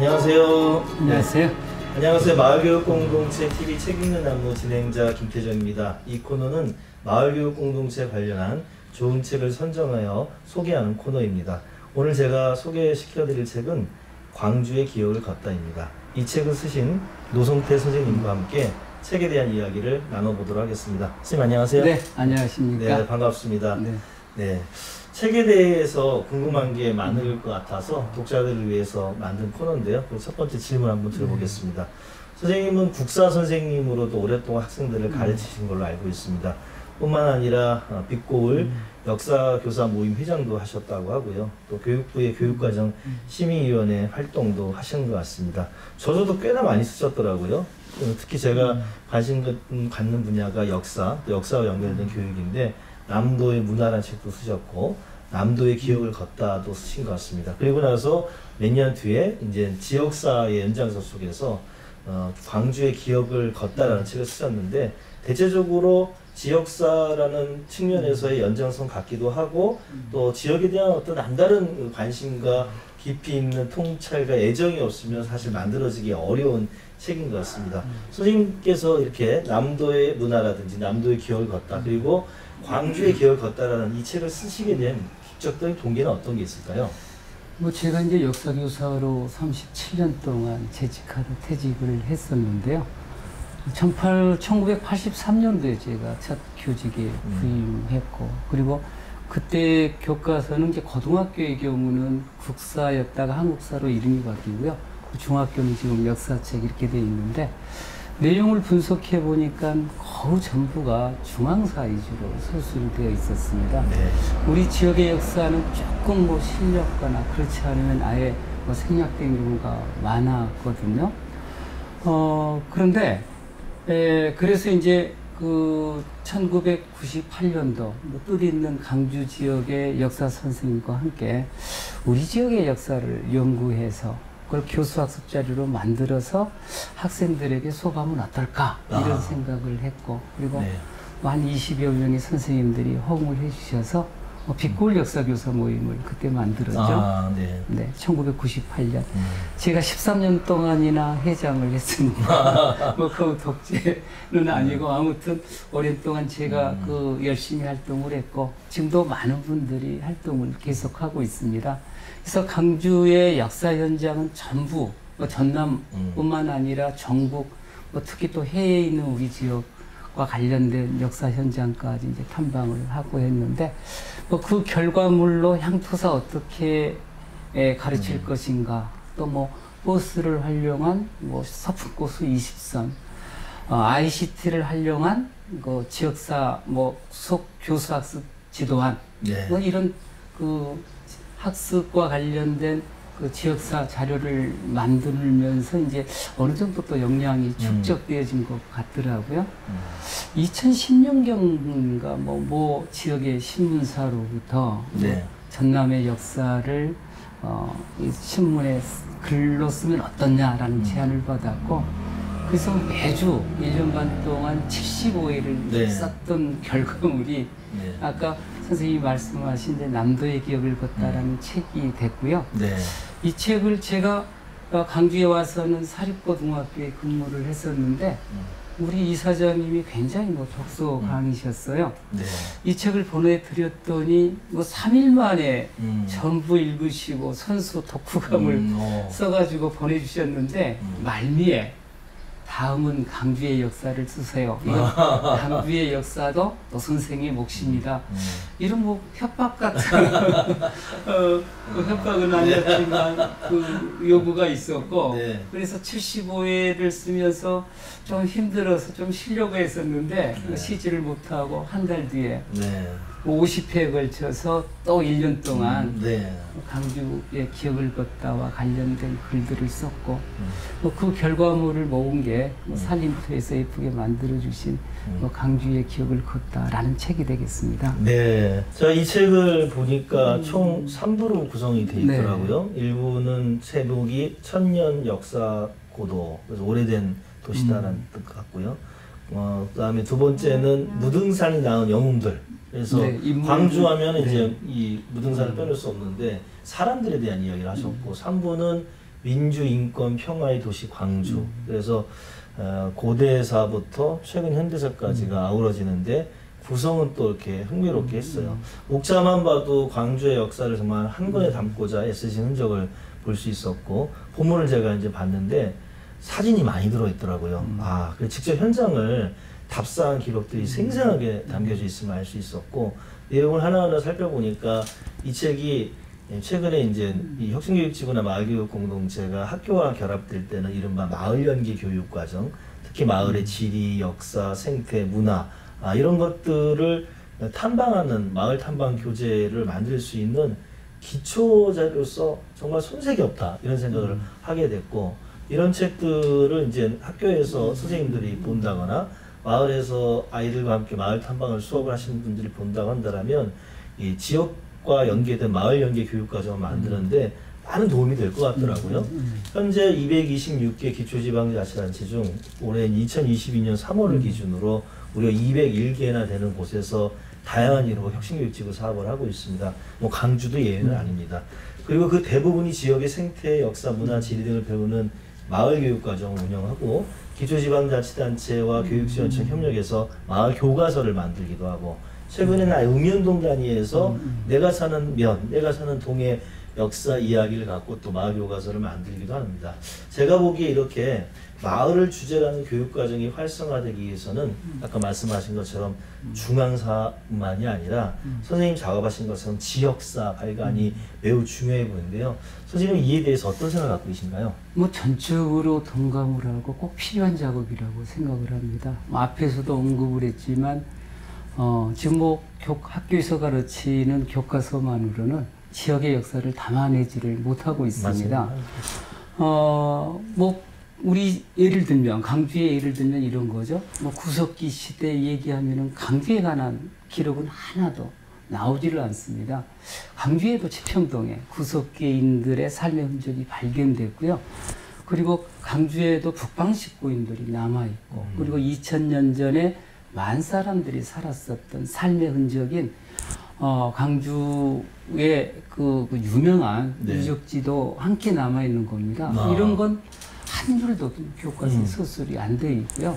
안녕하세요. 안녕하세요. 네. 안녕하세요. 마을교육공동체 TV 책 읽는 나무 진행자 김태정입니다. 이 코너는 마을교육공동체 관련한 좋은 책을 선정하여 소개하는 코너입니다. 오늘 제가 소개시켜드릴 책은 광주의 기억을 걷다입니다. 이 책을 쓰신 노성태 선생님과 함께 책에 대한 이야기를 나눠보도록 하겠습니다. 선생님 안녕하세요. 네, 안녕하십니까. 네, 반갑습니다. 네. 네. 책에 대해서 궁금한 게 많을 것 같아서 독자들을 위해서 만든 코너인데요. 첫 번째 질문 한번 들어보겠습니다. 선생님은 국사 선생님으로도 오랫동안 학생들을 가르치신 걸로 알고 있습니다. 뿐만 아니라 빛고울 역사교사 모임 회장도 하셨다고 하고요. 또 교육부의 교육과정 심의위원회 활동도 하신 것 같습니다. 저서도 꽤나 많이 쓰셨더라고요. 특히 제가 관심 갖는 분야가 역사와 연결된 교육인데 남도의 문화라는 책도 쓰셨고 남도의 기억을 걷다도 쓰신 것 같습니다. 그리고 나서 몇 년 뒤에 이제 지역사의 연장선 속에서 광주의 기억을 걷다라는 책을 쓰셨는데 대체적으로 지역사라는 측면에서의 연장선 같기도 하고 또 지역에 대한 어떤 남다른 관심과 깊이 있는 통찰과 애정이 없으면 사실 만들어지기 어려운 책인 것 같습니다. 선생님께서 이렇게 남도의 문화라든지 남도의 기억을 걷다 그리고 광주의 기억을 걷다라는 이 책을 쓰시게 된 직접적인 동기는 어떤 게 있을까요? 제가 이제 역사교사로 37년 동안 재직하다 퇴직을 했었는데요. 1983년도에 제가 첫 교직에 부임했고, 그리고 그때 교과서는 이제 고등학교의 경우는 국사였다가 한국사로 이름이 바뀌고요. 중학교는 지금 역사책 이렇게 되어 있는데, 내용을 분석해 보니까 거의 전부가 중앙사 위주로 서술되어 있었습니다. 네. 우리 지역의 역사는 조금 실렸거나 그렇지 않으면 아예 생략된 경우가 많았거든요. 그런데 그래서 이제 그 1998년도 뜻 있는 강주 지역의 역사 선생님과 함께 우리 지역의 역사를 연구해서 그걸 교수학습 자료로 만들어서 학생들에게 소감은 어떨까 이런 생각을 했고, 그리고 네. 한 20여 명의 선생님들이 호응을 해주셔서 빛고울 역사교사 모임을 그때 만들었죠. 네. 네, 1998년. 제가 13년 동안이나 회장을 했으니까 그 독재는 아니고 아무튼 오랜 동안 제가 열심히 활동을 했고 지금도 많은 분들이 활동을 계속하고 있습니다. 그래서 강주의 역사 현장은 전부 전남뿐만 아니라 전국 특히 또 해외에 있는 우리 지역과 관련된 역사 현장까지 이제 탐방을 하고 했는데 그 결과물로 향토사 어떻게 가르칠 것인가, 또 버스를 활용한 서풍고수 20선, ICT를 활용한 지역사 수석 교수학습 지도안, 네. 이런 학습과 관련된 지역사 자료를 만들면서 이제 어느 정도 또 역량이 축적되어진 것 같더라고요. 2010년경인가 지역의 신문사로부터 네. 전남의 역사를 신문에 글로 쓰면 어떠냐라는 제안을 받았고, 그래서 매주 1년 반 동안 75회를 네. 썼던 결과물이 네. 아까 선생님이 말씀하신 남도의 기억을 걷다라는 책이 됐고요. 네. 이 책을 제가 강주에 와서는 사립고등학교에 근무를 했었는데 우리 이사장님이 굉장히 독서 강이셨어요. 네. 이 책을 보내드렸더니 3일 만에 전부 읽으시고 선수 독후감을 써가지고 보내주셨는데 말미에 다음은 강주의 역사를 쓰세요. 강주의 역사도 또 선생의 몫입니다. 이런 협박 같은 협박은 아니었지만 요구가 있었고 네. 그래서 75회를 쓰면서 좀 힘들어서 좀 쉬려고 했었는데 네. 쉬지를 못하고 한 달 뒤에 네. 50회에 걸쳐서 또 1년 동안 네. 강주의 기억을 걷다와 관련된 글들을 썼고 그 결과물을 모은 게 산림터에서 예쁘게 만들어주신 강주의 기억을 걷다라는 책이 되겠습니다. 네, 제가 이 책을 보니까 총 3부로 구성이 되어 있더라고요. 네. 1부는 제목이 천년 역사 고도, 그래서 오래된 도시다라는 뜻 같고요. 그 다음에 두 번째는 무등산이 낳은 영웅들. 그래서 네, 광주하면 네. 이제 이 무등산을 빼놓을 수 없는데 사람들에 대한 이야기를 하셨고 3부는 민주, 인권, 평화의 도시 광주. 그래서 고대사부터 최근 현대사까지가 아우러지는데 구성은 또 이렇게 흥미롭게 했어요. 옥자만 봐도 광주의 역사를 정말 한 권에 담고자 애쓰신 흔적을 볼 수 있었고, 본문을 제가 이제 봤는데 사진이 많이 들어있더라고요. 그래서 직접 현장을 답사한 기록들이 생생하게 담겨져 있음을 알 수 있었고, 내용을 하나하나 살펴보니까 이 책이 최근에 이제 이 혁신교육지구나 마을교육 공동체가 학교와 결합될 때는 이른바 마을연계 교육과정, 특히 마을의 지리, 역사, 생태, 문화 이런 것들을 탐방하는 마을 탐방 교재를 만들 수 있는 기초 자료로서 정말 손색이 없다 이런 생각을 하게 됐고, 이런 책들을 이제 학교에서 선생님들이 본다거나 마을에서 아이들과 함께 마을 탐방을 수업을 하시는 분들이 본다고 한다면 이 지역과 연계된 마을 연계 교육과정을 만드는데 많은 도움이 될 것 같더라고요. 현재 226개 기초지방자치단체 중 올해 2022년 3월을 기준으로 무려 201개나 되는 곳에서 다양한 이유로 혁신교육지구 사업을 하고 있습니다. 뭐 강주도 예외는 아닙니다. 그리고 그 대부분이 지역의 생태, 역사, 문화, 지리 등을 배우는 마을교육과정을 운영하고, 기초지방자치단체와 교육지원청 협력해서 마을 교과서를 만들기도 하고, 최근에는 읍면동 단위에서 내가 사는 면, 내가 사는 동의 역사 이야기를 갖고 또 마을 교과서를 만들기도 합니다. 제가 보기에 이렇게 마을을 주제로 하는 교육과정이 활성화되기 위해서는 아까 말씀하신 것처럼 중앙사만이 아니라 선생님 작업하신 것처럼 지역사 발간이 매우 중요해 보이는데요. 선생님은 이에 대해서 어떤 생각을 갖고 계신가요? 뭐 전적으로 동감을 하고 꼭 필요한 작업이라고 생각을 합니다. 앞에서도 언급을 했지만 지금 뭐 학교에서 가르치는 교과서만으로는 지역의 역사를 담아내지를 못하고 있습니다. 뭐 우리 예를 들면 강주의 예를 들면 이런 거죠. 뭐 구석기 시대 얘기하면은 강주에 관한 기록은 하나도 나오지를 않습니다. 강주에도 치평동에 구석기인들의 삶의 흔적이 발견됐고요. 그리고 강주에도 북방 식구인들이 남아있고, 그리고 2000년 전에 만 사람들이 살았었던 삶의 흔적인 강주의 그 유명한 유적지도 함께 남아있는 겁니다. 이런 건 한 줄도 교과서에 서술이 안 되어 있고요.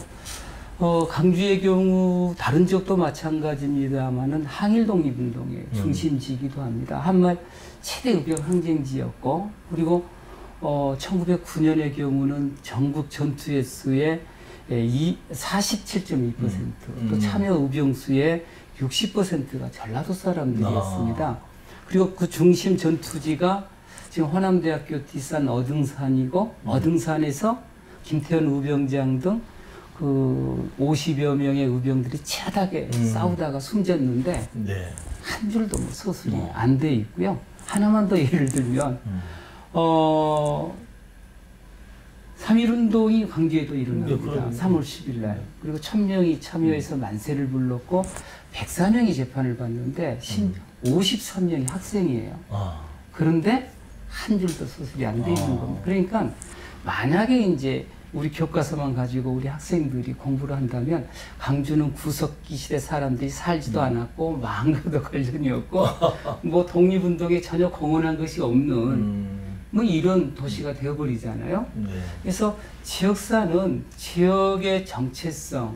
강주의 경우 다른 지역도 마찬가지입니다만은 항일 독립운동의 중심지이기도 합니다. 한말 최대 의병 항쟁지였고, 그리고 1909년의 경우는 전국 전투 횟수의 47.2%, 또 참여 의병수의 60%가 전라도 사람들이었습니다. 그리고 그 중심 전투지가 지금 호남대학교 뒷산 어등산이고, 어등산에서 김태현 의병장 등 그 50여 명의 의병들이 치열하게 싸우다가 숨졌는데 한 줄도 뭐 서술이 안 돼 있고요. 하나만 더 예를 들면 3.1운동이 광주에도 일어납니다. 3월 10일 날. 그리고 1000명이 참여해서 만세를 불렀고 104명이 재판을 받는데 53명이 학생이에요. 그런데 한 줄도 서술이 안 돼 있는 겁니다. 그러니까 만약에 이제 우리 교과서만 가지고 우리 학생들이 공부를 한다면 강주는 구석기 시대 사람들이 살지도 않았고 마음과도 관련이 없고 뭐 독립운동에 전혀 공헌한 것이 없는 뭐 이런 도시가 되어버리잖아요. 그래서 지역사는 지역의 정체성을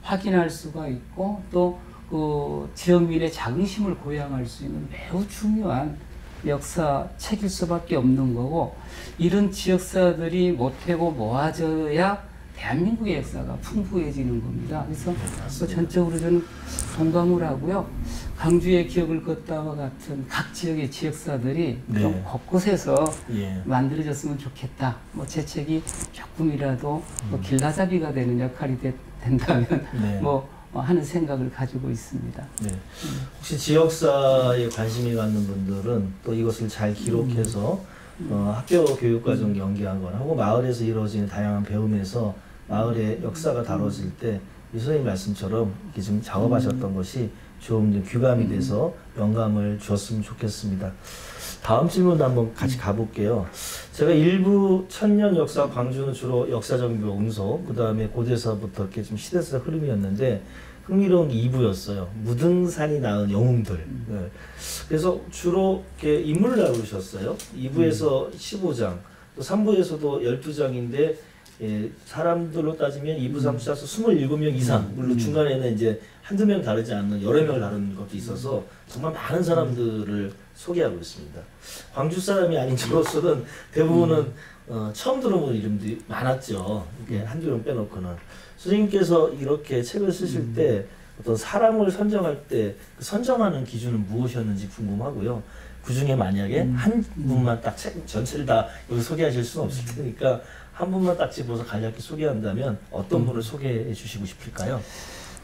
확인할 수가 있고, 또 그 지역민의 자긍심을 고양할 수 있는 매우 중요한 역사 책일 수밖에 없는 거고, 이런 지역사들이 못하고 모아져야 대한민국의 역사가 풍부해지는 겁니다. 그래서 그 전적으로 저는 동감을 하고요. 강주의 기억을 걷다와 같은 각 지역의 지역사들이 좀 곳곳에서 만들어졌으면 좋겠다. 뭐 제 책이 조금이라도 뭐 길라잡이가 되는 역할이 된다면 뭐 하는 생각을 가지고 있습니다. 혹시 지역사에 관심이 갖는 분들은 또 이것을 잘 기록해서 학교 교육과정 연계하거나 혹은 마을에서 이루어지는 다양한 배움에서 마을의 역사가 다뤄질 때 이 선생님 말씀처럼 이렇게 지금 작업하셨던 것이 좀 규감이 돼서 영감을 주었으면 좋겠습니다. 다음 질문 한번 같이 가볼게요. 제가 일부 천년 역사 광주는 주로 역사적 묘소, 그 다음에 고대사부터 이렇게 좀 시대적 흐름이었는데, 흥미로운 2부였어요. 무등산이 낳은 영웅들. 네. 그래서 주로 이렇게 인물을 다루셨어요. 2부에서 15장, 또 3부에서도 12장인데 예, 사람들로 따지면 2부, 3부 짜서 27명 이상, 물론 중간에는 이제 한두 명 다르지 않는 여러 명을 다루는 것도 있어서 정말 많은 사람들을 소개하고 있습니다. 광주 사람이 아닌 저로서는 대부분은 처음 들어본 이름들이 많았죠. 이게 한두 명 빼놓고는. 선생님께서 이렇게 책을 쓰실 때 어떤 사람을 선정할 때 그 선정하는 기준은 무엇이었는지 궁금하고요. 그 중에 만약에 한 분만 딱 책 전체를 다 여기 소개하실 수는 없을 테니까 한 분만 딱 집어서 간략히 소개한다면 어떤 분을 소개해 주시고 싶을까요?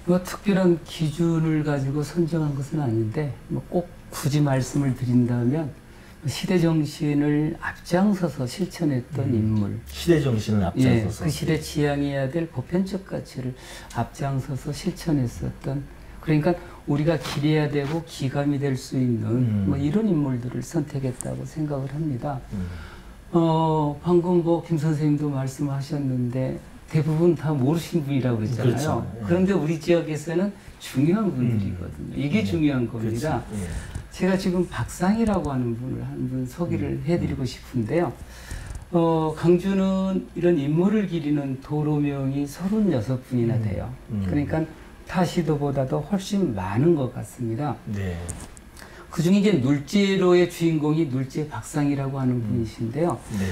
뭐 특별한 기준을 가지고 선정한 것은 아닌데 뭐 꼭 굳이 말씀을 드린다면 시대 정신을 앞장서서 실천했던 인물. 시대 정신을 앞장서서. 예, 그 시대 지향해야 될 보편적 가치를 앞장서서 실천했었던, 그러니까 우리가 기려야 되고 기감이 될 수 있는 뭐 이런 인물들을 선택했다고 생각을 합니다. 방금 뭐 김 선생님도 말씀하셨는데 대부분 다 모르신 분이라고 그랬잖아요. 그렇죠. 예. 그런데 우리 지역에서는 중요한 분들이거든요. 이게 중요한 겁니다. 그렇죠. 예. 제가 지금 박상이라고 하는 분을 한 분 소개를 해드리고 싶은데요. 강주는 이런 인물을 기리는 도로명이 36분이나 돼요. 그러니까 타시도보다도 훨씬 많은 것 같습니다. 네. 그 중에 이제 눌제로의 주인공이 눌제 박상이라고 하는 분이신데요. 네.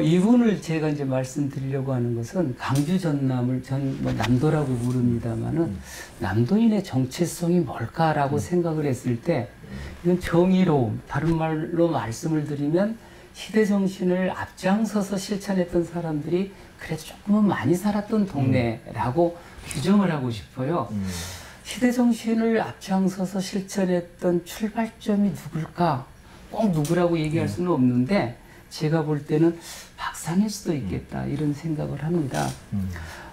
이분을 제가 이제 말씀드리려고 하는 것은 강주 전남을 뭐 남도라고 부릅니다만은 남도인의 정체성이 뭘까라고 생각을 했을 때 이건 정의로움, 다른 말로 말씀을 드리면 시대 정신을 앞장서서 실천했던 사람들이 그래도 조금은 많이 살았던 동네라고 규정을 하고 싶어요. 시대 정신을 앞장서서 실천했던 출발점이 누굴까? 꼭 누구라고 얘기할 수는 없는데 제가 볼 때는 박상일 수도 있겠다 이런 생각을 합니다.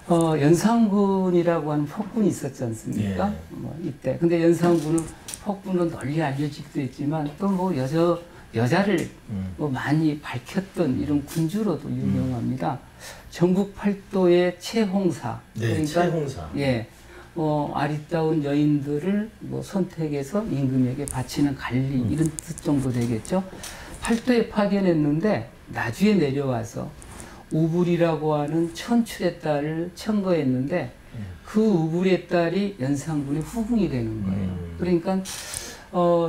연산군이라고 하는 폭군이 있었지 않습니까? 예. 뭐 이때. 근데 연산군은 폭군은 널리 알려지기도 했지만 또 뭐 여자를 뭐 많이 밝혔던 이런 군주로도 유명합니다. 전국 팔도의 최홍사. 네, 그러니까 최홍사. 예. 아리따운 여인들을 뭐 선택해서 임금에게 바치는 관리 이런 뜻 정도 되겠죠. 팔도에 파견했는데 나주에 내려와서 우불이라고 하는 천출의 딸을 청거했는데 그 우불의 딸이 연산군의 후궁이 되는 거예요. 그러니까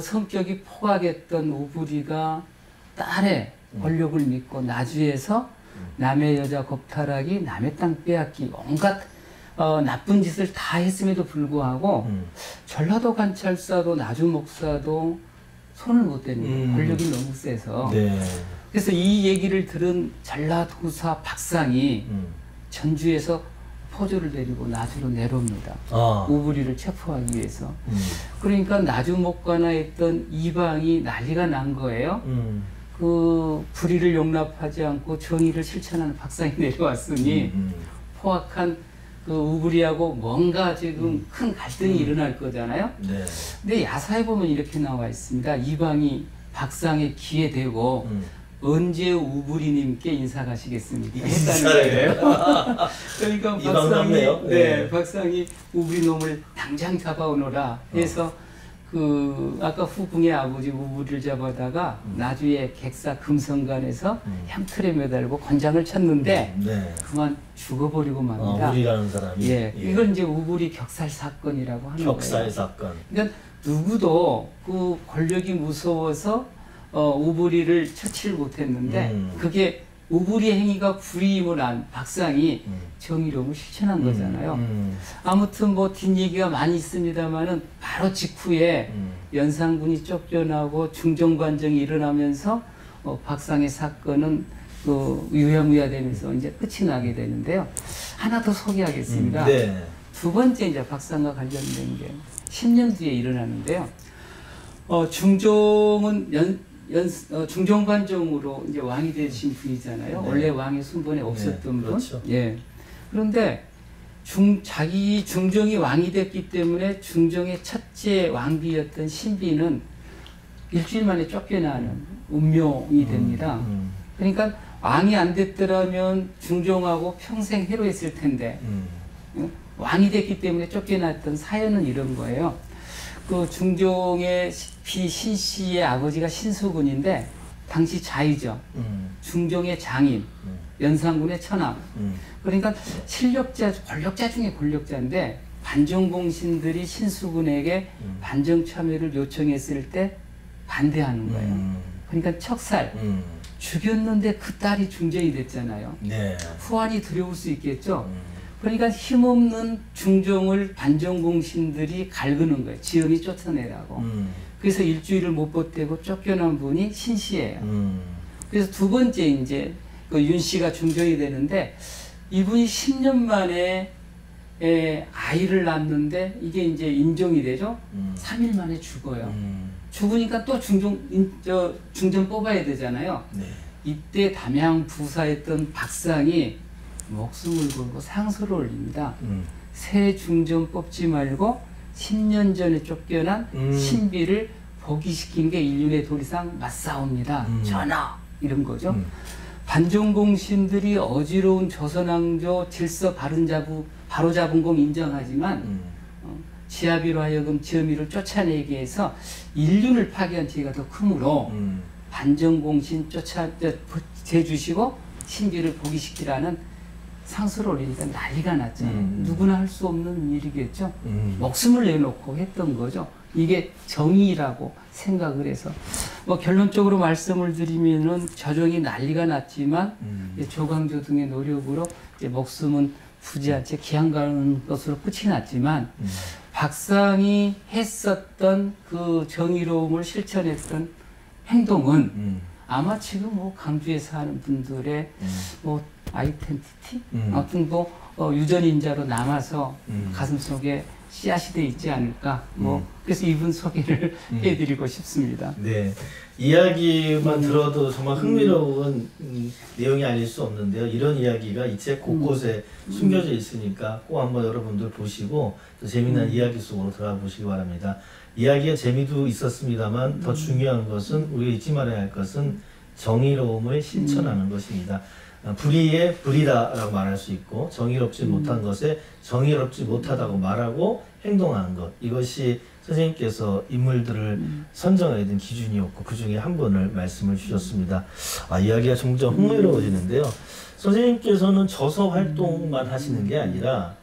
성격이 포악했던 우불이가 딸의 권력을 믿고 나주에서 남의 여자 겁탈하기, 남의 땅 빼앗기, 온갖 나쁜 짓을 다 했음에도 불구하고 전라도 관찰사도 나주 목사도 손을 못 대는 거예요. 권력이 너무 세서. 네. 그래서 이 얘기를 들은 전라도사 박상이 전주에서 포조를 데리고 나주로 내려옵니다. 우부리를 체포하기 위해서. 그러니까 나주 못 가나 했던 이방이 난리가 난 거예요. 그 불의를 용납하지 않고 정의를 실천하는 박상이 내려왔으니 포악한 그 우부리하고 뭔가 지금 큰 갈등이 일어날 거잖아요. 네. 근데 야사에 보면 이렇게 나와 있습니다. 이방이 박상의 귀에 대고 언제 우부리님께 인사 가시겠습니까? 했다는 거예요. 그러니까 박상이, 네, 박상이 우부리 놈을 당장 잡아오너라 해서 그 아까 후궁의 아버지 우부리를 잡아다가 나주의 객사 금성관에서 향틀에 매달고 권장을 쳤는데 네. 그만 죽어버리고 맙니다. 우부리라는 사람이. 예, 이걸 이제 우부리 격살 사건이라고 하는 격살 거예요. 사건. 그러니까 누구도 그 권력이 무서워서 우부리를 처치를 못했는데 그게 우부리의 행위가 불이임을 한 박상이 정의로움을 실천한 거잖아요. 아무튼 뭐 뒷얘기가 많이 있습니다만은 바로 직후에 연산군이 쫓겨나고 중정관정이 일어나면서 박상의 사건은 유야무야되면서 이제 끝이 나게 되는데요. 하나 더 소개하겠습니다. 네. 두 번째 이제 박상과 관련된 게 10년 뒤에 일어나는데요. 중종은 중종관정으로 이제 왕이 되신 분이잖아요. 네. 원래 왕의 순번에 없었던 분. 그렇죠. 예. 그런데 자기 중종이 왕이 됐기 때문에 중종의 첫째 왕비였던 신비는 일주일 만에 쫓겨나는 운명이 됩니다. 그러니까 왕이 안 됐더라면 중종하고 평생 해로했을 텐데 왕이 됐기 때문에 쫓겨났던 사연은 이런 거예요. 그 중종의 신씨의 아버지가 신수군인데 당시 자이죠. 중종의 장인, 연산군의 처남. 그러니까 실력자, 권력자 중에 권력자인데 반정공신들이 신수군에게 반정 참여를 요청했을 때 반대하는 거예요. 그러니까 척살. 죽였는데 그 딸이 중정이 됐잖아요. 네. 후환이 두려울 수 있겠죠. 그러니까 힘없는 중종을 반정공신들이 갈구는 거예요. 지엄이 쫓아내라고. 그래서 일주일을 못 버티고 쫓겨난 분이 신씨예요. 그래서 두 번째 이제 그 윤씨가 중종이 되는데 이분이 10년 만에 아이를 낳는데 이게 이제 인종이 되죠. 3일 만에 죽어요. 죽으니까 또 중전 뽑아야 되잖아요. 네. 이때 담양 부사했던 박상이 목숨을 걸고 상소를 올립니다. 새 중전 뽑지 말고 10년 전에 쫓겨난 신비를 복위시킨 게 인륜의 도리상 맞사옵니다. 전하! 이런 거죠. 반정공신들이 어지러운 조선왕조 질서 바로잡은 공 인정하지만 지아비로 하여금 지엄이를 쫓아내기 위해서 인륜을 파괴한 죄가 더 크므로 반정공신 제주시고 신비를 복위시키라는 상소를 올리니까 난리가 났죠. 누구나 할 수 없는 일이겠죠. 목숨을 내놓고 했던 거죠. 이게 정의라고 생각을 해서 뭐 결론적으로 말씀을 드리면은 조정이 난리가 났지만 조광조 등의 노력으로 이제 목숨은 부지한 채 기한 가는 것으로 끝이 났지만 박상이 했었던 그 정의로움을 실천했던 행동은 아마 지금 뭐 강주에 사는 분들의 뭐 아이덴티티 아무튼 뭐 유전인자로 남아서 가슴속에 씨앗이 돼 있지 않을까 뭐 그래서 이분 소개를 해드리고 싶습니다. 네, 이야기만 들어도 정말 흥미로운 내용이 아닐 수 없는데요. 이런 이야기가 이 책 곳곳에 숨겨져 있으니까 꼭 한번 여러분들 보시고 또 재미난 이야기 속으로 들어가 보시기 바랍니다. 이야기의 재미도 있었습니다만 더 중요한 것은 우리가 잊지 말아야 할 것은 정의로움을 실천하는 것입니다. 불의에 불의다라고 말할 수 있고 정의롭지 못한 것에 정의롭지 못하다고 말하고 행동하는 것, 이것이 선생님께서 인물들을 선정하게 된 기준이었고 그 중에 한 분을 말씀을 주셨습니다. 이야기가 점점 흥미로워지는데요. 선생님께서는 저서 활동만 하시는 게 아니라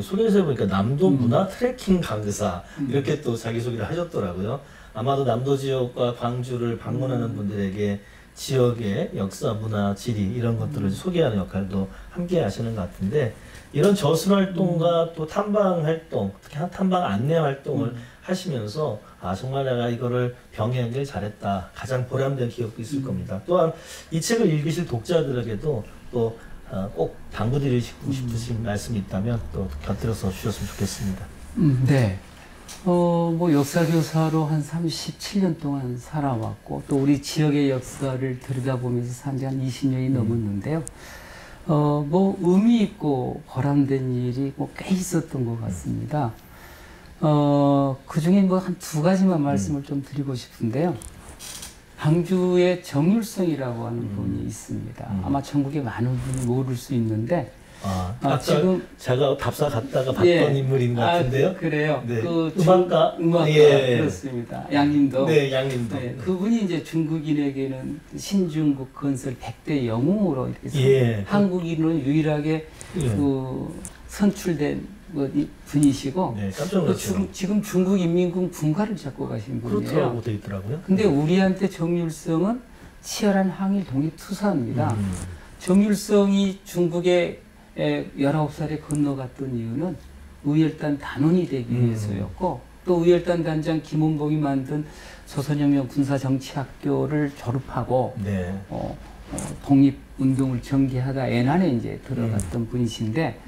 소개서 해보니까 남도 문화 트레킹 강사 이렇게 또 자기소개를 하셨더라고요. 아마도 남도 지역과 광주를 방문하는 분들에게 지역의 역사, 문화, 지리 이런 것들을 소개하는 역할도 함께 하시는 것 같은데 이런 저술 활동과 또 탐방 활동, 특히 탐방 안내 활동을 하시면서 정말 내가 이거를 병행을 잘했다. 가장 보람된 기억도 있을 겁니다. 또한 이 책을 읽으실 독자들에게도 또 꼭 당부드리고 싶으신 말씀이 있다면 또 곁들여서 주셨으면 좋겠습니다. 네. 뭐 역사교사로 한 37년 동안 살아왔고 또 우리 지역의 역사를 들여다보면서 산 지 한 20년이 넘었는데요. 뭐 의미 있고 보람된 일이 뭐 꽤 있었던 것 같습니다. 그 중에 뭐 한 두 가지만 말씀을 좀 드리고 싶은데요. 광주에 정율성이라고 하는 분이 있습니다. 아마 전국에 많은 분이 모를 수 있는데 지금 제가 답사 갔다가 봤던 인물인 것 같은데요. 그래요. 네. 그 음악가, 그렇습니다. 양림도. 네, 양림도. 네, 그분이 이제 중국인에게는 신중국 건설 100대 영웅으로 이렇게 한국인으로 유일하게 그 선출된 분이시고, 네, 깜짝 놀랐어요. 지금 중국인민군 군가를 잡고 가신 분이에요. 그렇다고 돼 있더라고요. 근데 우리한테 정율성은 치열한 항일 독립 투사입니다. 정율성이 중국에 19살에 건너갔던 이유는 우열단 단원이 되기 위해서였고 또 우열단 단장 김원봉이 만든 조선혁명 군사정치학교를 졸업하고 독립운동을 전개하다 애난에 이제 들어갔던 분이신데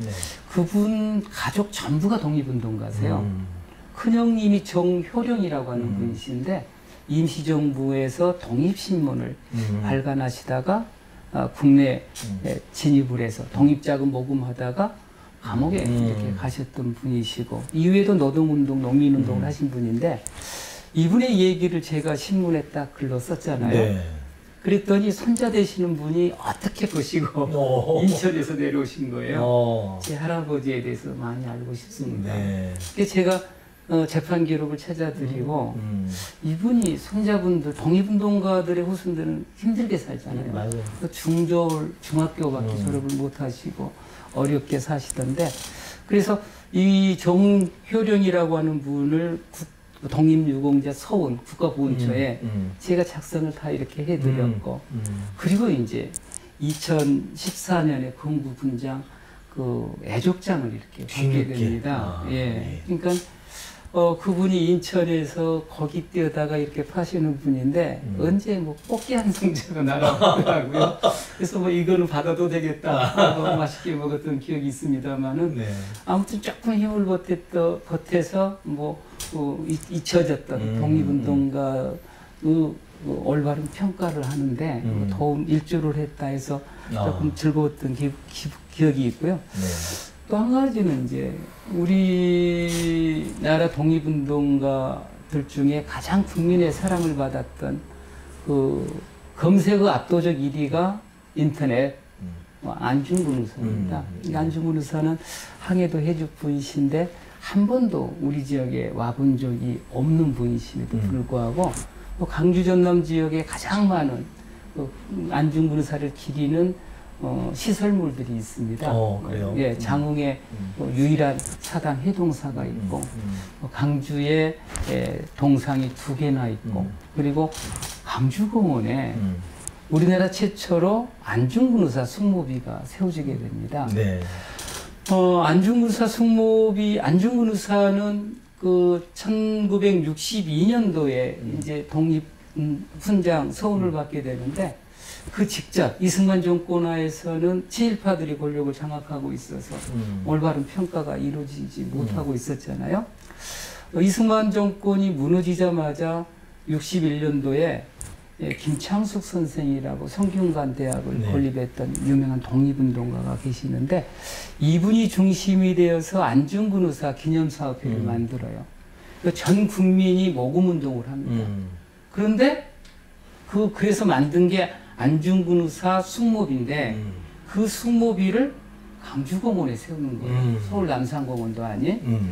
그분 가족 전부가 독립운동가세요. 큰형님이 정효령이라고 하는 분이신데 임시정부에서 독립신문을 발간하시다가 국내 진입을 해서 독립자금 모금하다가 감옥에 이렇게 가셨던 분이시고 이후에도 노동운동, 농민운동을 하신 분인데 이분의 얘기를 제가 신문에 딱 글로 썼잖아요. 그랬더니 손자 되시는 분이 어떻게 보시고 인천에서 내려오신 거예요. 제 할아버지에 대해서 많이 알고 싶습니다. 네. 그래서 제가 재판 기록을 찾아드리고 이분이 손자분들 독립운동가들의 후손들은 힘들게 살잖아요. 맞아요. 중학교밖에 졸업을 못 하시고 어렵게 사시던데, 그래서 이 정효령이라고 하는 분을 독립유공자 서훈 국가보훈처에 제가 작성을 다 이렇게 해드렸고, 그리고 이제 2014년에 건구 분장 그 애족장을 이렇게 받게 됩니다. 예. 그러니까 그분이 인천에서 거기 뛰어다가 이렇게 파시는 분인데 언제 뭐 꽃게 한 상자가 날아오더라고요. 그래서 뭐 이거는 받아도 되겠다. 너무 맛있게 먹었던 기억이 있습니다만은 네. 아무튼 조금 힘을 보태서 뭐 잊혀졌던 독립운동가 올바른 평가를 하는데 도움 일조를 했다 해서 조금 즐거웠던 기억이 있고요. 네. 또 한 가지는 이제 우리나라 독립운동가들 중에 가장 국민의 사랑을 받았던 그 검색어 압도적 1위가 인터넷 안중근 의사입니다. 이 안중근 의사는 항해도 해적 분이신데 한 번도 우리 지역에 와본 적이 없는 분이심에도 불구하고 강주 전남 지역에 가장 많은 안중근 의사를 기리는 시설물들이 있습니다. 그래요? 예, 장흥에 유일한 사당 해동사가 있고, 강주에 동상이 2개나 있고, 그리고 강주공원에 우리나라 최초로 안중근 의사 숙모비가 세워지게 됩니다. 네. 안중근 의사 숙모비, 안중근 의사는 그 1962년도에 이제 독립훈장 서훈을 받게 되는데, 그 직전 이승만 정권 하에서는 친일파들이 권력을 장악하고 있어서 올바른 평가가 이루어지지 못하고 있었잖아요. 이승만 정권이 무너지자마자 61년도에 김창숙 선생이라고 성균관 대학을 건립했던 유명한 독립운동가가 계시는데, 이분이 중심이 되어서 안중근 의사 기념사업회를 만들어요. 전 국민이 모금운동을 합니다. 그런데 그래서 만든 게 안중근 의사 숙모비인데 그 숙모비를 강주공원에 세우는 거예요. 서울 남산공원도 아닌.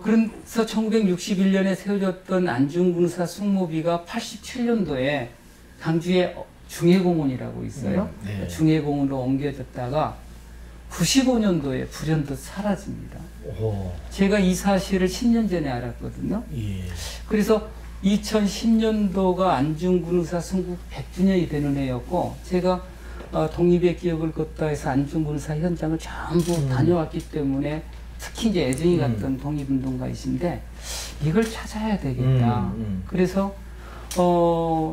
그래서 1961년에 세워졌던 안중근 의사 숙모비가 87년도에 강주에 중해공원이라고 있어요. 네. 중해공원으로 옮겨졌다가 95년도에 불현듯 사라집니다. 제가 이 사실을 10년 전에 알았거든요. 예. 그래서 2010년도가 안중근 의사 순국 100주년이 되는 해였고, 제가 독립의 기억을 걷다 해서 안중근 의사 현장을 전부 다녀왔기 때문에 특히 이제 애정이 갔던 독립운동가이신데 이걸 찾아야 되겠다. 그래서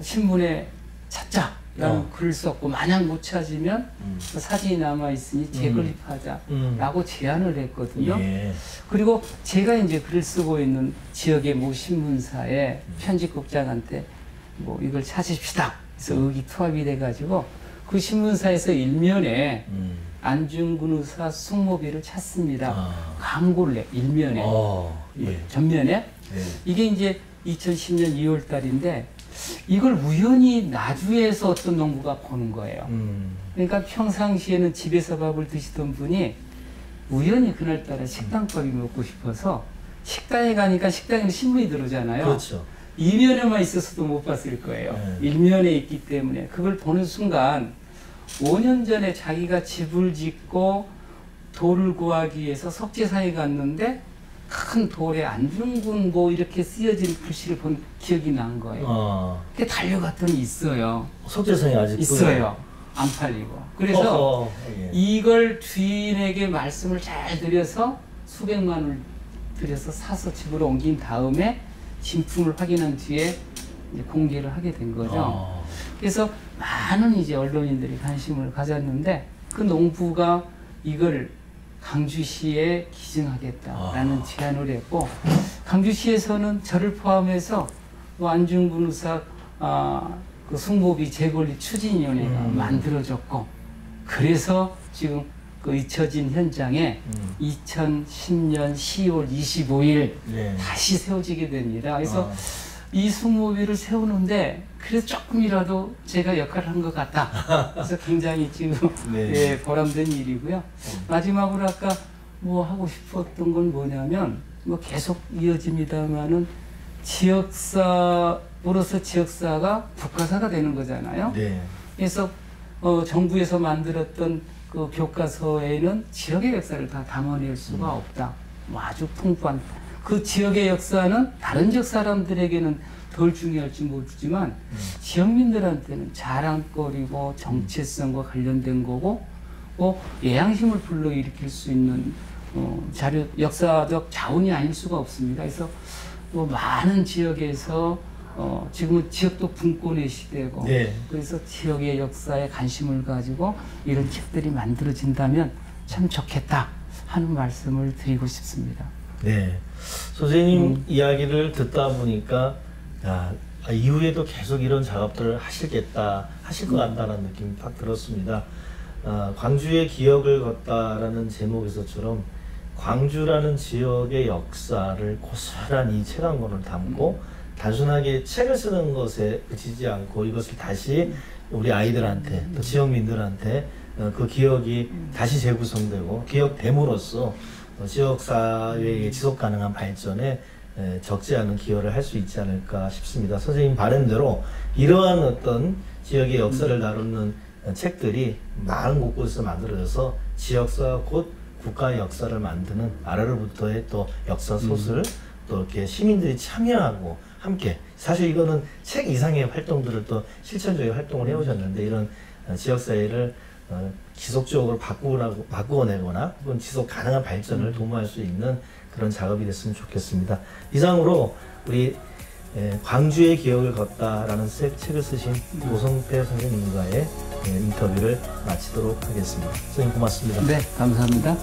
신문에 찾자라는 글을 썼고, 만약 못 찾으면 사진이 남아있으니 재건립하자라고 제안을 했거든요. 예. 그리고 제가 이제 글을 쓰고 있는 지역의 모 신문사의 편집국장한테 뭐 이걸 찾으십시다. 그래서 의기투합이 돼가지고 그 신문사에서 일면에 안중근 의사 숙모비를 찾습니다. 광고를 내, 일면에. 예. 전면에. 예. 이게 이제 2010년 2월 달인데 이걸 우연히 나주에서 어떤 농부가 보는 거예요. 그러니까 평상시에는 집에서 밥을 드시던 분이 우연히 그날따라 식당밥이 먹고 싶어서 식당에 가니까 식당에는 신문이 들어오잖아요. 그렇죠. 이면에만 있었어도 못 봤을 거예요. 일면에 있기 때문에 그걸 보는 순간 5년 전에 자기가 집을 짓고 돌을 구하기 위해서 석재사에 갔는데 큰 돌에 안중근 뭐 이렇게 쓰여진 글씨를 본 기억이 난 거예요. 그게 달려갔더니 있어요. 석재성이 아직 있어요. 안 팔리고. 그래서 예. 이걸 주인에게 말씀을 잘 드려서 수백만 원을 들여서 사서 집으로 옮긴 다음에 진품을 확인한 뒤에 이제 공개를 하게 된 거죠. 그래서 많은 이제 언론인들이 관심을 가졌는데 그 농부가 이걸 강주시에 기증하겠다라는 제안을 했고, 강주시에서는 저를 포함해서 안중근 의사 그 숙모비 재건립 추진위원회가 만들어졌고, 그래서 지금 그 잊혀진 현장에 2010년 10월 25일 다시 세워지게 됩니다. 그래서 이 숙모비를 세우는데 그래서 조금이라도 제가 역할을 한 것 같다. 그래서 굉장히 지금 네. 예, 보람된 일이고요. 마지막으로 아까 뭐 하고 싶었던 건 뭐냐면 뭐 계속 이어집니다만은 지역사로서 지역사가 국가사가 되는 거잖아요. 네. 그래서 정부에서 만들었던 그 교과서에는 지역의 역사를 다 담아낼 수가 없다. 뭐 아주 풍부한 그 지역의 역사는 다른 지역 사람들에게는 덜 중요할지 모르지만 지역민들한테는 자랑거리고 정체성과 관련된 거고 예양심을 불러일으킬 수 있는 자료 역사적 자원이 아닐 수가 없습니다. 그래서 뭐 많은 지역에서 지금은 지역도 분권의 시대고 네. 그래서 지역의 역사에 관심을 가지고 이런 책들이 만들어진다면 참 좋겠다 하는 말씀을 드리고 싶습니다. 네. 선생님 이야기를 듣다 보니까 이후에도 계속 이런 작업들을 하실 것 같다는 느낌이 딱 들었습니다. 광주의 기억을 걷다라는 제목에서처럼 광주라는 지역의 역사를 고스란히 책 한 권을 담고 단순하게 책을 쓰는 것에 그치지 않고 이것을 다시 우리 아이들한테 또 지역민들한테 그 기억이 다시 재구성되고 기억됨으로써 지역사회의 지속가능한 발전에 적지 않은 기여를 할 수 있지 않을까 싶습니다. 선생님 바람대로 이러한 어떤 지역의 역사를 다루는 책들이 많은 곳곳에서 만들어져서 지역사 곧 국가의 역사를 만드는 아래로부터의 또 역사 소설 또 이렇게 시민들이 참여하고 함께 사실 이거는 책 이상의 활동들을 또 실천적인 활동을 해오셨는데 이런 지역사회를 지속적으로 바꾸어내거나 혹은 지속 가능한 발전을 도모할 수 있는 그런 작업이 됐으면 좋겠습니다. 이상으로 우리 광주의 기억을 걷다라는 책을 쓰신 노성태 선생님과의 인터뷰를 마치도록 하겠습니다. 선생님 고맙습니다. 네, 감사합니다.